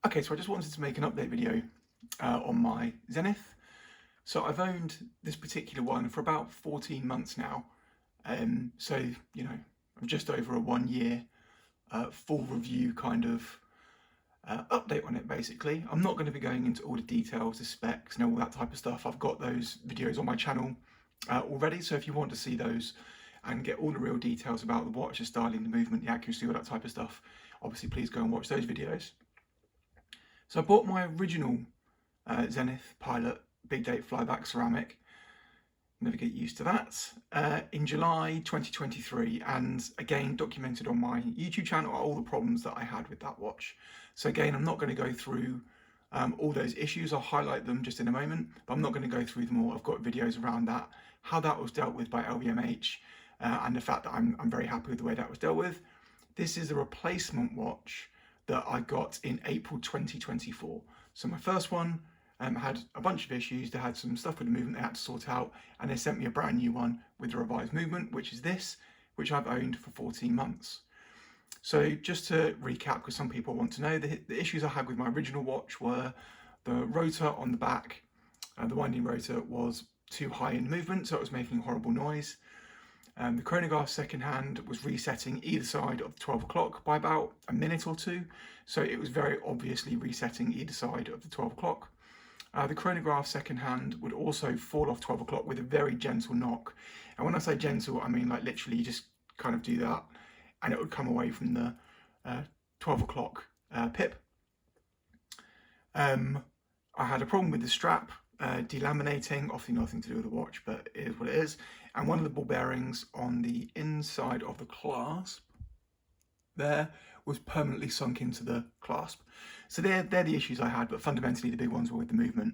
Okay, so I just wanted to make an update video on my Zenith. So I've owned this particular one for about 14 months now. So, I'm just over a 1 year full review kind of update on it basically. I'm not going to be going into all the details, the specs and all that type of stuff. I've got those videos on my channel already. So if you want to see those and get all the real details about the watch, the styling, the movement, the accuracy, all that type of stuff, obviously please go and watch those videos. So I bought my original Zenith Pilot Big Date Flyback Ceramic, never get used to that, in July 2023, and again documented on my YouTube channel all the problems that I had with that watch. So again, I'm not going to go through all those issues. I'll highlight them just in a moment, but I'm not going to go through them all. I've got videos around that, how that was dealt with by LVMH, and the fact that I'm very happy with the way that was dealt with. This is a replacement watch that I got in April 2024. So my first one had a bunch of issues. They had some stuff with the movement they had to sort out, and they sent me a brand new one with the revised movement, which is this, which I've owned for 14 months. So just to recap, because some people want to know, the issues I had with my original watch were the rotor on the back, the winding rotor was too high in movement, so it was making horrible noise. The chronograph second hand was resetting either side of 12 o'clock by about a minute or two, so it was very obviously resetting either side of the 12 o'clock. The chronograph second hand would also fall off 12 o'clock with a very gentle knock, and when I say gentle, I mean like literally you just kind of do that and it would come away from the 12 o'clock pip. I had a problem with the strap delaminating, obviously nothing to do with the watch, but it is what it is. And one of the ball bearings on the inside of the clasp there was permanently sunk into the clasp. So they're the issues I had, but fundamentally the big ones were with the movement.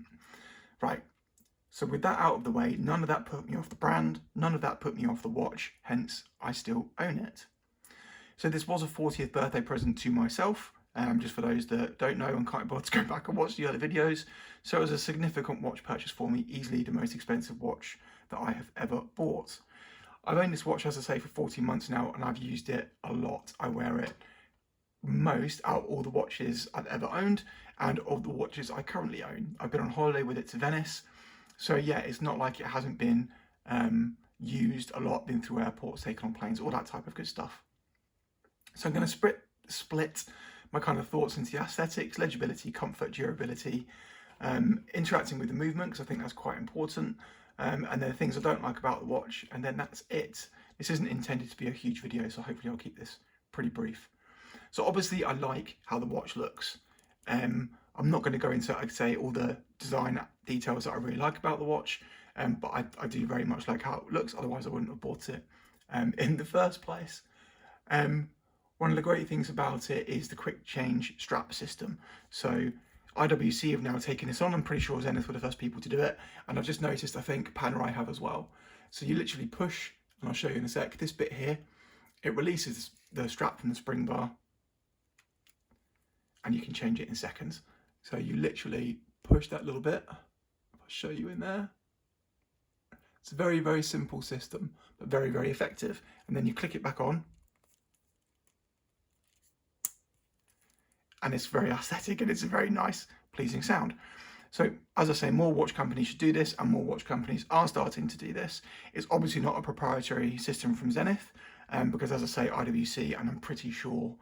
Right, so with that out of the way, none of that put me off the brand, none of that put me off the watch, hence I still own it. So this was a 40th birthday present to myself, just for those that don't know and can't bother to go back and watch the other videos. So it was a significant watch purchase for me, easily the most expensive watch that I have ever bought. I've owned this watch, as I say, for 14 months now, and I've used it a lot. I wear it most out of all the watches I've ever owned and of the watches I currently own. I've been on holiday with it to Venice. So yeah, it's not like it hasn't been used a lot, been through airports, taken on planes, all that type of good stuff. So I'm going to split my kind of thoughts into the aesthetics, legibility, comfort, durability, interacting with the movement, because I think that's quite important, and then the things I don't like about the watch, and then that's it. This isn't intended to be a huge video, so hopefully I'll keep this pretty brief. So obviously I like how the watch looks. I'm not going to go into, I'd say, all the design details that I really like about the watch, but I do very much like how it looks, otherwise I wouldn't have bought it in the first place. One of the great things about it is the quick change strap system. So IWC have now taken this on. I'm pretty sure Zenith were the first people to do it. And I've just noticed, I think Panerai have as well. So you literally push, and I'll show you in a sec, this bit here, it releases the strap from the spring bar and you can change it in seconds. So you literally push that little bit. I'll show you in there. It's a very, very simple system, but very, very effective. And then you click it back on. And it's very aesthetic and it's a very nice, pleasing sound. So as I say, more watch companies should do this, and more watch companies are starting to do this. It's obviously not a proprietary system from Zenith, because as I say, IWC, and I'm pretty sure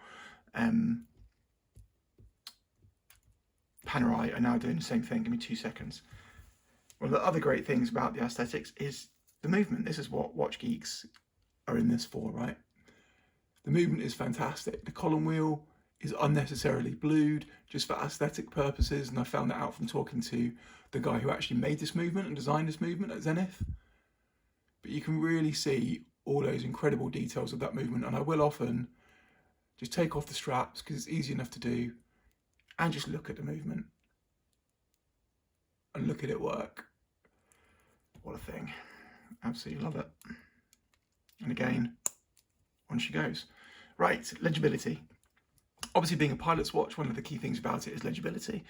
Panerai are now doing the same thing. Give me 2 seconds. One of the other great things about the aesthetics is the movement. This is what watch geeks are in this for, right? The movement is fantastic. The column wheel is unnecessarily blued just for aesthetic purposes, and I found that out from talking to the guy who actually made this movement and designed this movement at Zenith. But you can really see all those incredible details of that movement, and I will often just take off the straps because it's easy enough to do and just look at the movement and look at it work. What a thing. Absolutely love it. And again, on she goes. Right, legibility. Obviously, being a pilot's watch, one of the key things about it is legibility.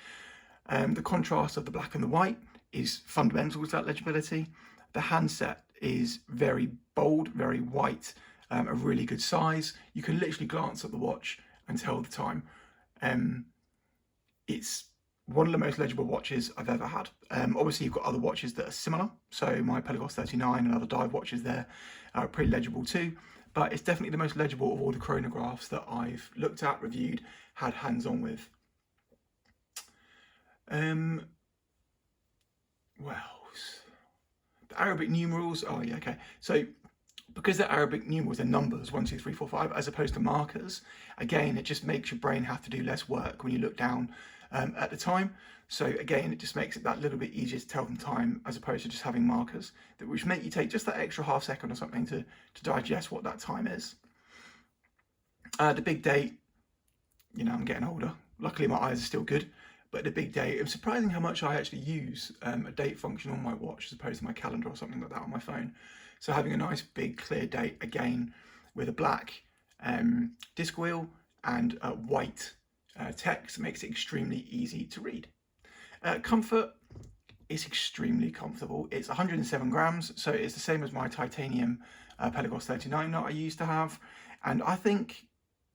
The contrast of the black and the white is fundamental to that legibility. The handset is very bold, very white, a really good size. You can literally glance at the watch and tell the time. it's one of the most legible watches I've ever had. Obviously, you've got other watches that are similar. So my Pelagos 39 and other dive watches there are pretty legible too. But it's definitely the most legible of all the chronographs that I've looked at, reviewed, had hands-on with. Well, the Arabic numerals. Oh yeah, okay. So because they're Arabic numerals, they're numbers 1, 2, 3, 4, 5, as opposed to markers. Again, it just makes your brain have to do less work when you look down at the time. So again, it just makes it that little bit easier to tell them time as opposed to just having markers, which make you take just that extra half second or something to digest what that time is. The big date, you know, I'm getting older. Luckily, my eyes are still good. But the big date, it was surprising how much I actually use a date function on my watch as opposed to my calendar or something like that on my phone. So having a nice big clear date, again, with a black disc wheel and white text makes it extremely easy to read. Comfort is extremely comfortable. It's 107 grams, so it's the same as my titanium Pelagos 39 that I used to have. And I think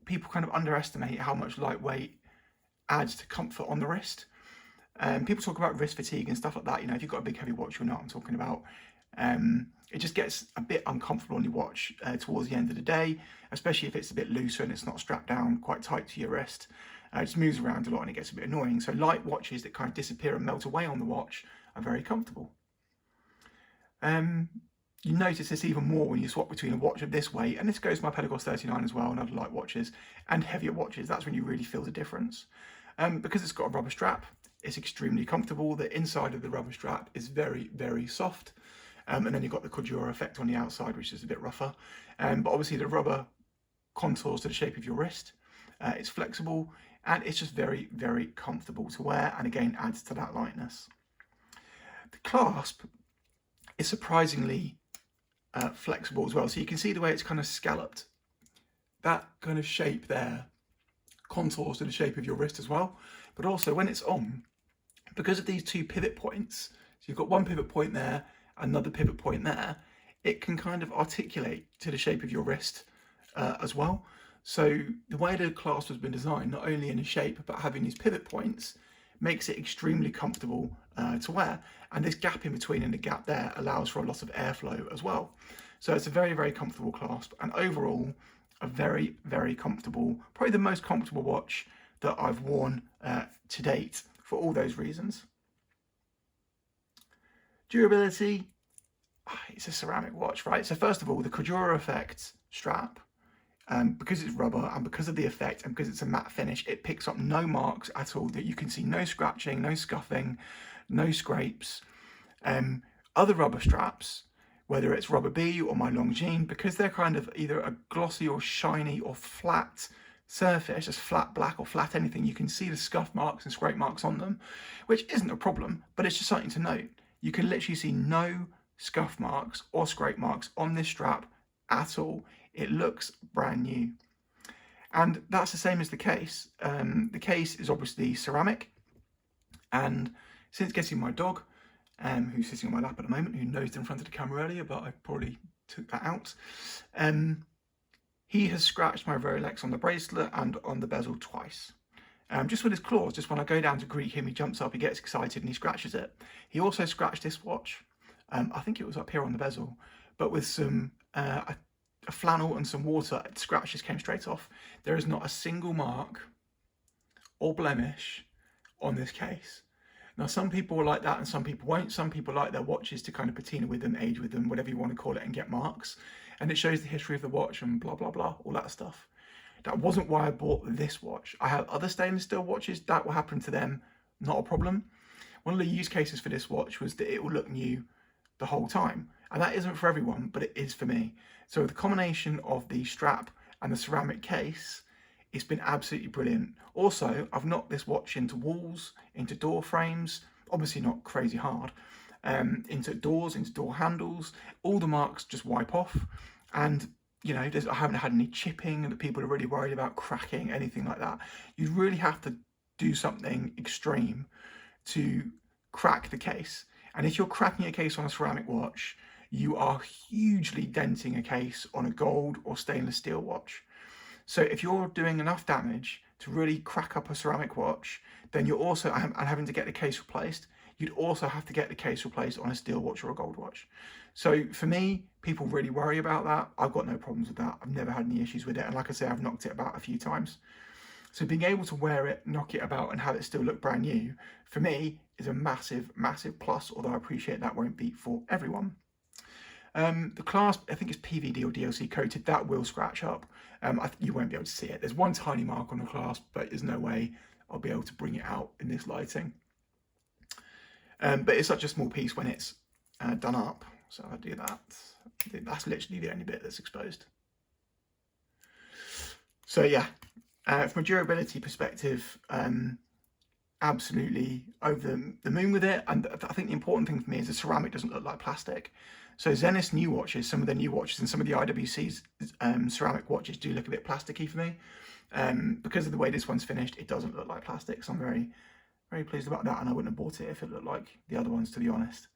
people kind of underestimate how much lightweight adds to comfort on the wrist. People talk about wrist fatigue and stuff like that. You know, if you've got a big heavy watch, you'll know what I'm talking about. It just gets a bit uncomfortable on your watch towards the end of the day, especially if it's a bit looser and it's not strapped down quite tight to your wrist. It just moves around a lot and it gets a bit annoying. So light watches that kind of disappear and melt away on the watch are very comfortable. You notice this even more when you swap between a watch of this weight, and this goes to my Pelagos 39 as well, and other light watches, and heavier watches. That's when you really feel the difference. Because it's got a rubber strap, it's extremely comfortable. The inside of the rubber strap is very, very soft. And then you've got the Cordura effect on the outside, which is a bit rougher. But obviously the rubber contours to the shape of your wrist. It's flexible, and it's just very, very comfortable to wear, and again adds to that lightness. The clasp is surprisingly flexible as well. So you can see the way it's kind of scalloped. That kind of shape there contours to the shape of your wrist as well. But also when it's on, because of these two pivot points, so you've got one pivot point there, another pivot point there, it can kind of articulate to the shape of your wrist as well. So the way the clasp has been designed, not only in the shape, but having these pivot points, makes it extremely comfortable to wear. And this gap in between and the gap there allows for a lot of airflow as well. So it's a very, very comfortable clasp, and overall a very, very comfortable, probably the most comfortable watch that I've worn to date for all those reasons. Durability, it's a ceramic watch, right? So first of all, the Cordura effect strap, because it's rubber and because of the effect and because it's a matte finish, it picks up no marks at all. That you can see no scratching, no scuffing, no scrapes. Other rubber straps, whether it's Rubber B or my Longines, because they're kind of either a glossy or shiny or flat surface, just flat black or flat anything, you can see the scuff marks and scrape marks on them, which isn't a problem, but it's just something to note. You can literally see no scuff marks or scrape marks on this strap at all. It looks brand new. And that's the same as the case. The case is obviously ceramic, and since getting my dog, who's sitting on my lap at the moment, who nosed in front of the camera earlier, but I probably took that out, he has scratched my Rolex on the bracelet and on the bezel twice. Just with his claws. Just when I go down to greet him, he jumps up, he gets excited and he scratches it. He also scratched this watch. I think it was up here on the bezel, but with some a flannel and some water, the scratches came straight off. There is not a single mark or blemish on this case. Now, some people will like that and some people won't. Some people like their watches to kind of patina with them, age with them, whatever you want to call it, and get marks. And it shows the history of the watch and blah, blah, blah, all that stuff. That wasn't why I bought this watch. I have other stainless steel watches, that will happen to them, not a problem. One of the use cases for this watch was that it will look new the whole time. And that isn't for everyone, but it is for me. So the combination of the strap and the ceramic case, it's been absolutely brilliant. Also, I've knocked this watch into walls, into door frames, obviously not crazy hard, into doors, into door handles. All the marks just wipe off. And you know, I haven't had any chipping that people are really worried about, cracking, anything like that. You really have to do something extreme to crack the case. And if you're cracking a case on a ceramic watch, you are hugely denting a case on a gold or stainless steel watch. So if you're doing enough damage to really crack up a ceramic watch, then you're also, and having to get the case replaced, you'd also have to get the case replaced on a steel watch or a gold watch. So for me, people really worry about that. I've got no problems with that. I've never had any issues with it. And like I say, I've knocked it about a few times. So being able to wear it, knock it about and have it still look brand new, for me, is a massive, massive plus, although I appreciate that won't be for everyone. The clasp, I think it's PVD or DLC coated, that will scratch up. You won't be able to see it. There's one tiny mark on the clasp, but there's no way I'll be able to bring it out in this lighting. But it's such a small piece when it's done up. So I do that. That's literally the only bit that's exposed. So yeah, from a durability perspective, absolutely over the moon with it. And I think the important thing for me is the ceramic doesn't look like plastic. So Zenith's new watches, some of their new watches and some of the IWC's ceramic watches do look a bit plasticky for me. Because of the way this one's finished, it doesn't look like plastic. So I'm very, very pleased about that. And I wouldn't have bought it if it looked like the other ones, to be honest.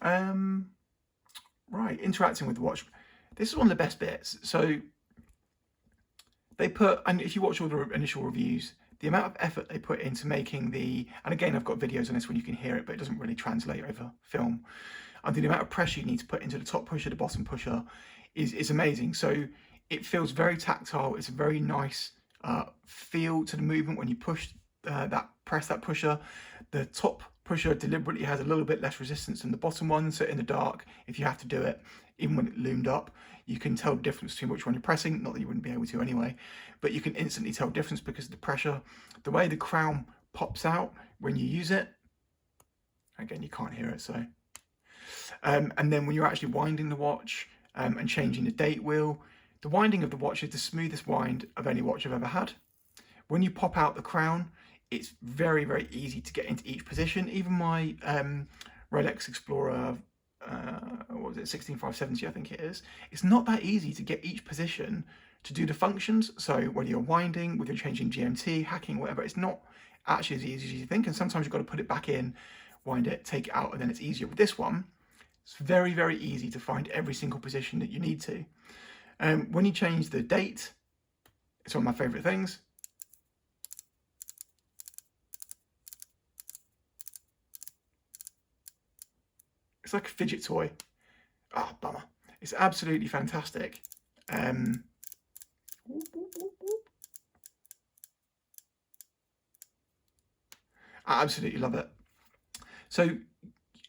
Right, interacting with the watch. This is one of the best bits. So they put, and if you watch all the initial reviews, the amount of effort they put into making the, and again, I've got videos on this when you can hear it, but it doesn't really translate over film. And the amount of pressure you need to put into the top pusher, the bottom pusher is amazing. So it feels very tactile. It's a very nice feel to the movement when you press that pusher. The top pusher deliberately has a little bit less resistance than the bottom one. So in the dark, if you have to do it, even when it loomed up, you can tell the difference between which one you're pressing. Not that you wouldn't be able to anyway, but you can instantly tell the difference because of the pressure. The way the crown pops out when you use it, again, you can't hear it, so. And then when you're actually winding the watch and changing the date wheel, the winding of the watch is the smoothest wind of any watch I've ever had. When you pop out the crown, it's very, very easy to get into each position. Even my Rolex Explorer, what was it, 16570, I think it is. It's not that easy to get each position to do the functions. So whether you're winding, whether you're changing GMT, hacking, whatever, it's not actually as easy as you think. And sometimes you've got to put it back in, wind it, take it out, and then it's easier. With this one, it's very, very easy to find every single position that you need to. When you change the date, it's one of my favorite things. It's like a fidget toy. Ah, bummer. It's absolutely fantastic. I absolutely love it. So,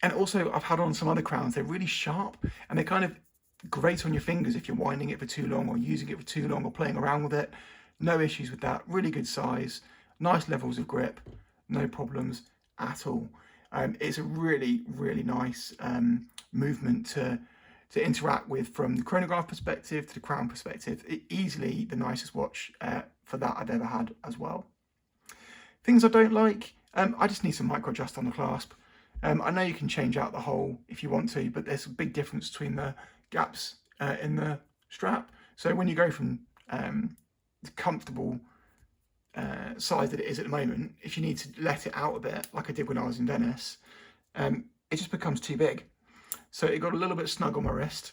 and also I've had on some other crowns, they're really sharp and they kind of grate on your fingers if you're winding it for too long or using it for too long or playing around with it. No issues with that. Really good size, nice levels of grip, no problems at all. It's a really, really nice movement to interact with from the chronograph perspective to the crown perspective. Easily the nicest watch for that I've ever had as well. Things I don't like, I just need some micro adjust on the clasp. I know you can change out the hole if you want to, but there's a big difference between the gaps in the strap. So when you go from the comfortable size that it is at the moment, if you need to let it out a bit, like I did when I was in Venice, it just becomes too big. So it got a little bit snug on my wrist.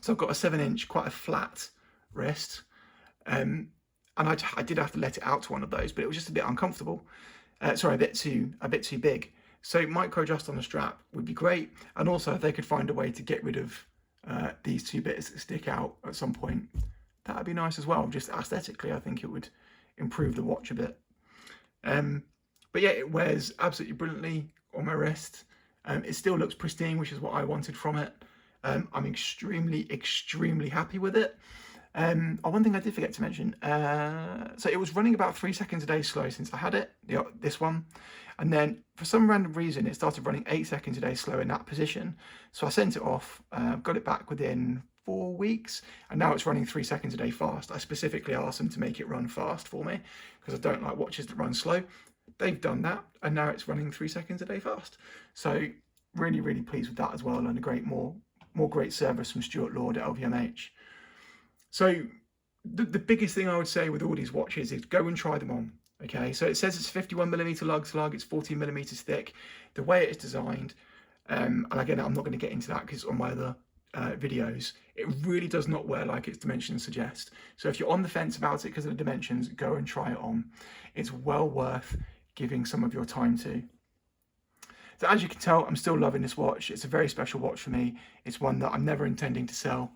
So I've got a 7-inch, quite a flat wrist. And I did have to let it out to one of those, but it was just a bit uncomfortable. Sorry, a bit too big. So micro adjust on the strap would be great. And also if they could find a way to get rid of these two bits that stick out at some point, that would be nice as well. Just aesthetically, I think it would improve the watch a bit. But yeah, it wears absolutely brilliantly on my wrist. It still looks pristine, which is what I wanted from it. I'm extremely, extremely happy with it. One thing I did forget to mention, so it was running about 3 seconds a day slow since I had it, this one, and then for some random reason it started running 8 seconds a day slow in that position. So I sent it off, got it back within 4 weeks, and now it's running 3 seconds a day fast. I specifically asked them to make it run fast for me because I don't like watches that run slow. They've done that, and now it's running 3 seconds a day fast. So really, really pleased with that as well, and a great more great service from Stuart Lord at LVMH. So the biggest thing I would say with all these watches is go and try them on. Okay, so it says it's 51mm lug slug, it's 14mm thick. The way it's designed, and again, I'm not going to get into that because on my other videos. It really does not wear like its dimensions suggest. So if you're on the fence about it because of the dimensions, go and try it on. It's well worth giving some of your time to. So as you can tell, I'm still loving this watch. It's a very special watch for me. It's one that I'm never intending to sell.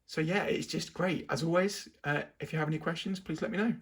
So yeah, it's just great. As always, if you have any questions, please let me know.